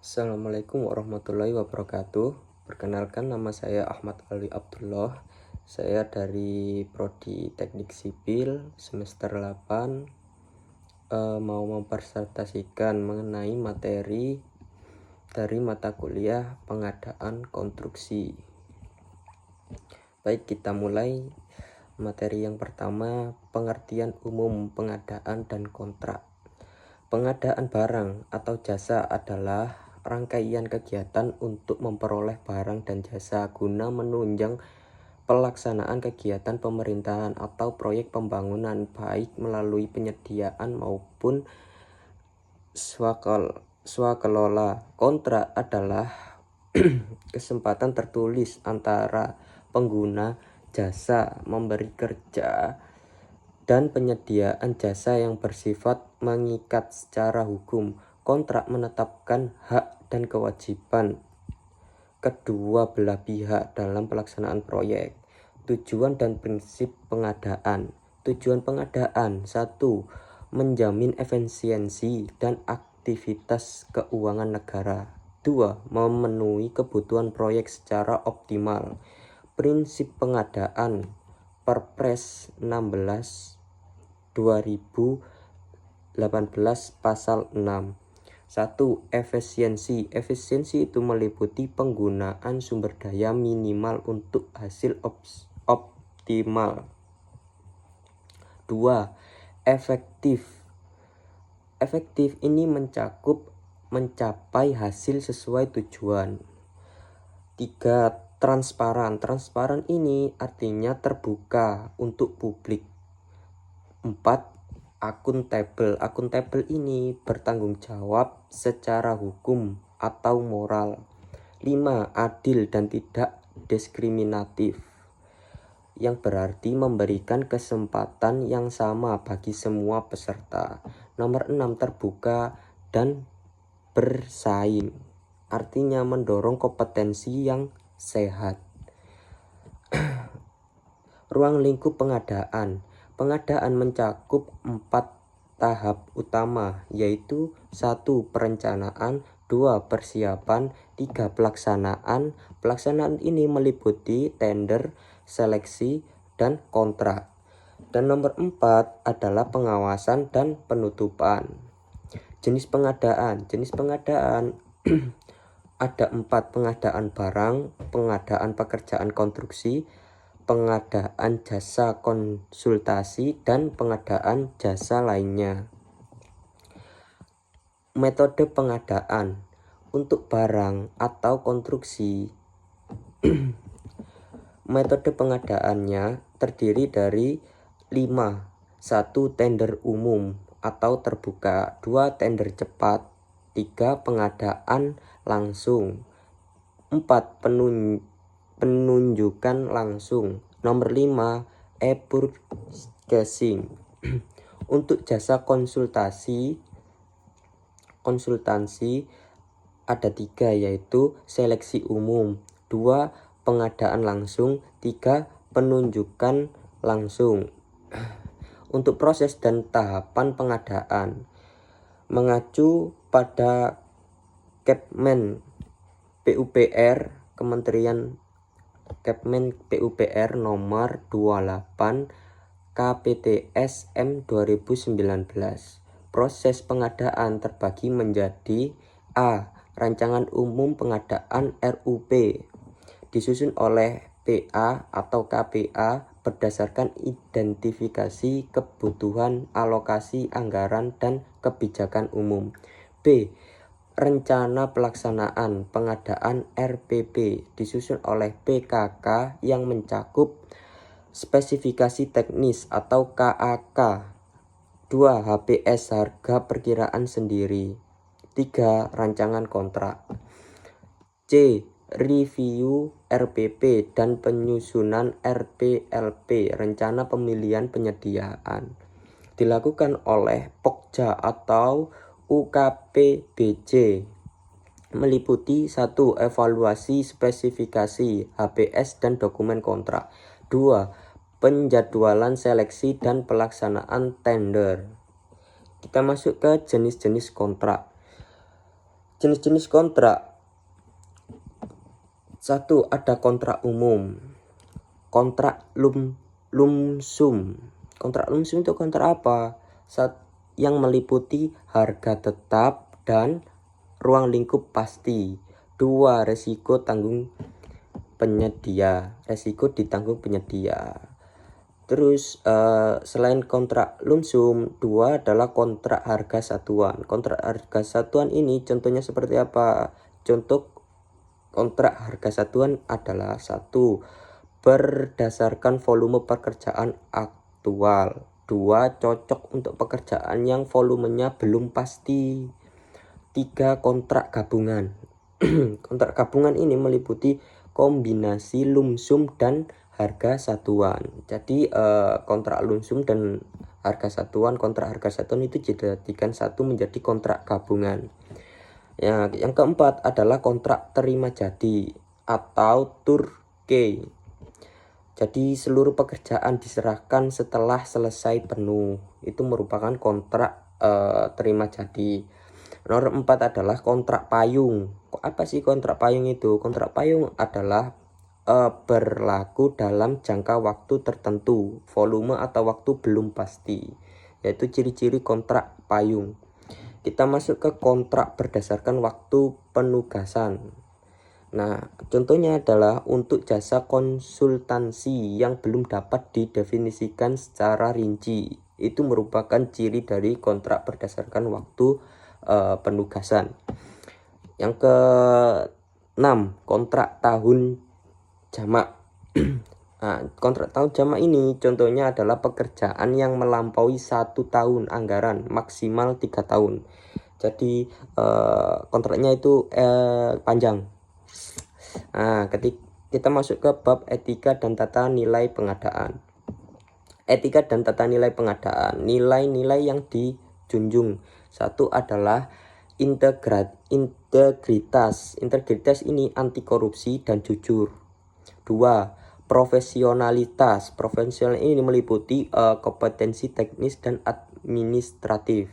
Assalamualaikum warahmatullahi wabarakatuh. Perkenalkan, nama saya Ahmad Ali Abdullah. Saya dari Prodi Teknik Sipil semester 8, mau mempresentasikan mengenai materi dari mata kuliah pengadaan konstruksi. Baik, kita mulai. Materi yang pertama, pengertian umum pengadaan dan kontrak. Pengadaan barang atau jasa adalah rangkaian kegiatan untuk memperoleh barang dan jasa guna menunjang pelaksanaan kegiatan pemerintahan atau proyek pembangunan, baik melalui penyediaan maupun swakelola. Kontrak adalah kesempatan tertulis antara pengguna jasa memberi kerja dan penyediaan jasa yang bersifat mengikat secara hukum. Kontrak menetapkan hak dan kewajiban kedua belah pihak dalam pelaksanaan proyek. Tujuan dan prinsip pengadaan. Tujuan pengadaan: 1. Menjamin efisiensi dan aktivitas keuangan negara. 2. Memenuhi kebutuhan proyek secara optimal. Prinsip pengadaan Perpres 16 2018 pasal 6. 1. Efisiensi. Efisiensi itu meliputi penggunaan sumber daya minimal untuk hasil optimal. 2. Efektif. Efektif ini mencapai hasil sesuai tujuan. 3. Transparan. Transparan ini artinya terbuka untuk publik. 4. Akuntabel. Akuntabel ini bertanggung jawab secara hukum atau moral. 5. Adil dan tidak diskriminatif, yang berarti memberikan kesempatan yang sama bagi semua peserta. Nomor 6. Terbuka dan bersaing, artinya mendorong kompetensi yang sehat. Ruang lingkup pengadaan. Pengadaan mencakup 4 tahap utama, yaitu 1. Perencanaan, 2. Persiapan, 3. Pelaksanaan. Pelaksanaan ini meliputi tender, seleksi, dan kontrak. Dan nomor 4 adalah pengawasan dan penutupan. Jenis pengadaan. Jenis pengadaan ada 4: pengadaan barang, pengadaan pekerjaan konstruksi, pengadaan jasa konsultasi, dan pengadaan jasa lainnya. Metode pengadaan untuk barang atau konstruksi. Metode pengadaannya terdiri dari 5. 1. Tender umum atau terbuka. 2. Tender cepat. 3. Pengadaan langsung. 4. Penunjukan langsung. Nomor 5. E-purchasing. Untuk jasa konsultansi ada 3, yaitu seleksi umum, 2. Pengadaan langsung, 3. Penunjukan langsung. Untuk proses dan tahapan pengadaan, mengacu pada Kepmen PUPR nomor 28 KPTS M 2019. Proses pengadaan terbagi menjadi: A. Rancangan umum pengadaan RUP, disusun oleh PA atau KPA berdasarkan identifikasi kebutuhan, alokasi anggaran, dan kebijakan umum. B. Rencana pelaksanaan pengadaan RPP, disusun oleh PKK yang mencakup spesifikasi teknis atau KAK. 2. HPS, harga perkiraan sendiri. 3. Rancangan kontrak. C. Review RPP dan penyusunan RPLP, rencana pemilihan penyediaan, dilakukan oleh Pokja atau UKPBJ. Meliputi 1. Evaluasi spesifikasi HPS dan dokumen kontrak. 2. Penjadwalan seleksi dan pelaksanaan tender. Kita masuk ke jenis-jenis kontrak. Jenis-jenis kontrak. 1. Ada kontrak umum. Kontrak lumsum. Kontrak lumsum itu kontrak apa? Yang meliputi harga tetap dan ruang lingkup pasti. 2. Resiko tanggung penyedia. Resiko ditanggung penyedia. Terus selain kontrak lumsum, 2 adalah kontrak harga satuan. Kontrak harga satuan ini contohnya seperti apa? Contoh kontrak harga satuan adalah 1. Berdasarkan volume pekerjaan aktual. 2. Cocok untuk pekerjaan yang volumenya belum pasti. 3. Kontrak gabungan. Kontrak gabungan ini meliputi kombinasi lumsum dan harga satuan. Jadi kontrak lumsum dan kontrak harga satuan itu dijadikan satu menjadi kontrak gabungan. Ya, yang keempat adalah kontrak terima jadi atau turnkey. Jadi seluruh pekerjaan diserahkan setelah selesai penuh. Itu merupakan kontrak terima jadi. Nomor 4 adalah kontrak payung. Apa sih kontrak payung itu? Kontrak payung adalah berlaku dalam jangka waktu tertentu, volume atau waktu belum pasti, yaitu ciri-ciri kontrak payung. Kita masuk ke kontrak berdasarkan waktu penugasan. Nah, contohnya adalah untuk jasa konsultansi yang belum dapat didefinisikan secara rinci. Itu merupakan ciri dari kontrak berdasarkan waktu penugasan. Yang ke-6, kontrak tahun jamak. Nah, kontrak tahun jamak ini contohnya adalah pekerjaan yang melampaui 1 tahun anggaran, maksimal 3 tahun. Jadi kontraknya itu panjang. Nah, ketika kita masuk ke bab etika dan tata nilai pengadaan. Etika dan tata nilai pengadaan. Nilai-nilai yang dijunjung. 1 adalah integritas. Integritas ini anti korupsi dan jujur. 2. Profesionalitas. Profesional ini meliputi kompetensi teknis dan administratif.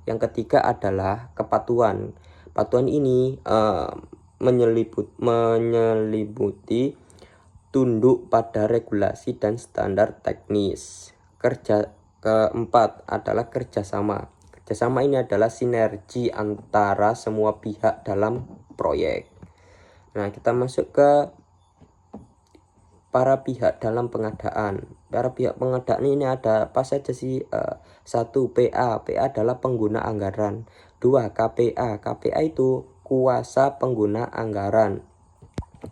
Yang ketiga adalah kepatuhan. Kepatuhan ini menyeliputi tunduk pada regulasi dan standar teknis. Keempat adalah kerjasama. Kerjasama ini adalah sinergi antara semua pihak dalam proyek. Nah, kita masuk ke para pihak dalam pengadaan. Para pihak pengadaan ini ada apa saja sih? 1. PA. PA adalah pengguna anggaran. 2. KPA. KPA itu kuasa pengguna anggaran.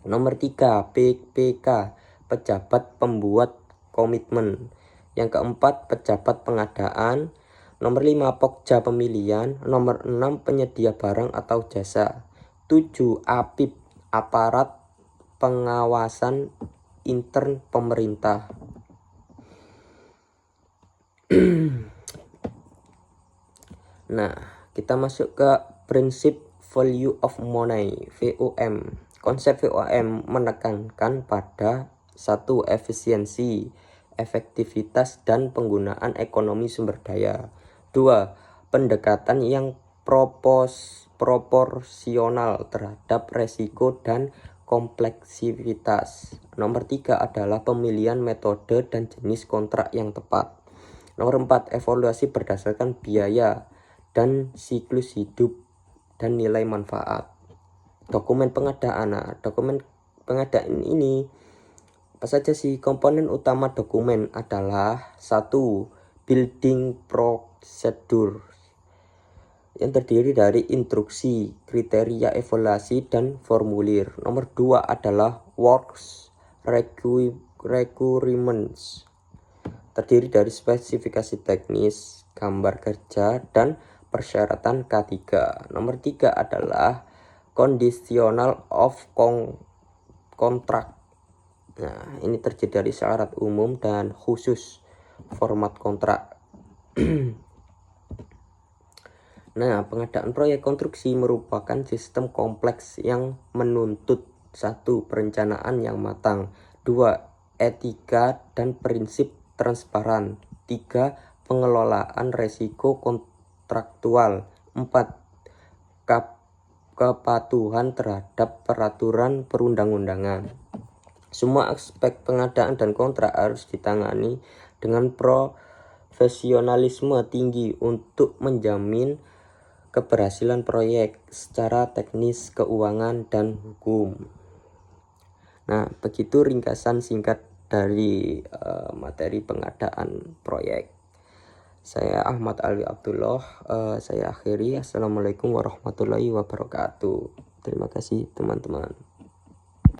Nomor 3. PPK. Pejabat pembuat komitmen. Yang keempat, pejabat pengadaan. Nomor 5. Pokja pemilihan. Nomor 6. Penyedia barang atau jasa. 7. APIP. Aparat pengawasan intern pemerintah. Nah, kita masuk ke prinsip value of money, VOM. Konsep VOM menekankan pada 1. Efisiensi, efektivitas dan penggunaan ekonomi sumber daya. 2. Pendekatan yang proporsional terhadap resiko dan kompleksitas. Nomor 3 adalah pemilihan metode dan jenis kontrak yang tepat. Nomor 4, evaluasi berdasarkan biaya dan siklus hidup dan nilai manfaat. Dokumen pengadaan. Nah, dokumen pengadaan ini apa saja sih? Komponen utama dokumen adalah 1. Building procedure yang terdiri dari instruksi, kriteria evaluasi, dan formulir. Nomor 2 adalah works requirements, terdiri dari spesifikasi teknis, gambar kerja, dan persyaratan K3. Nomor 3 adalah conditional of contract. Nah, ini terdiri dari syarat umum dan khusus format kontrak. Nah, pengadaan proyek konstruksi merupakan sistem kompleks yang menuntut 1. Perencanaan yang matang. 2. Etika dan prinsip transparan. 3. Pengelolaan resiko kontraktual. 4. kepatuhan terhadap peraturan perundang-undangan. Semua aspek pengadaan dan kontrak harus ditangani dengan profesionalisme tinggi untuk menjamin keberhasilan proyek secara teknis, keuangan, dan hukum. Nah, begitu ringkasan singkat dari materi pengadaan proyek. Saya Ahmad Ali Abdullah, saya akhiri. Assalamualaikum warahmatullahi wabarakatuh. Terima kasih teman-teman.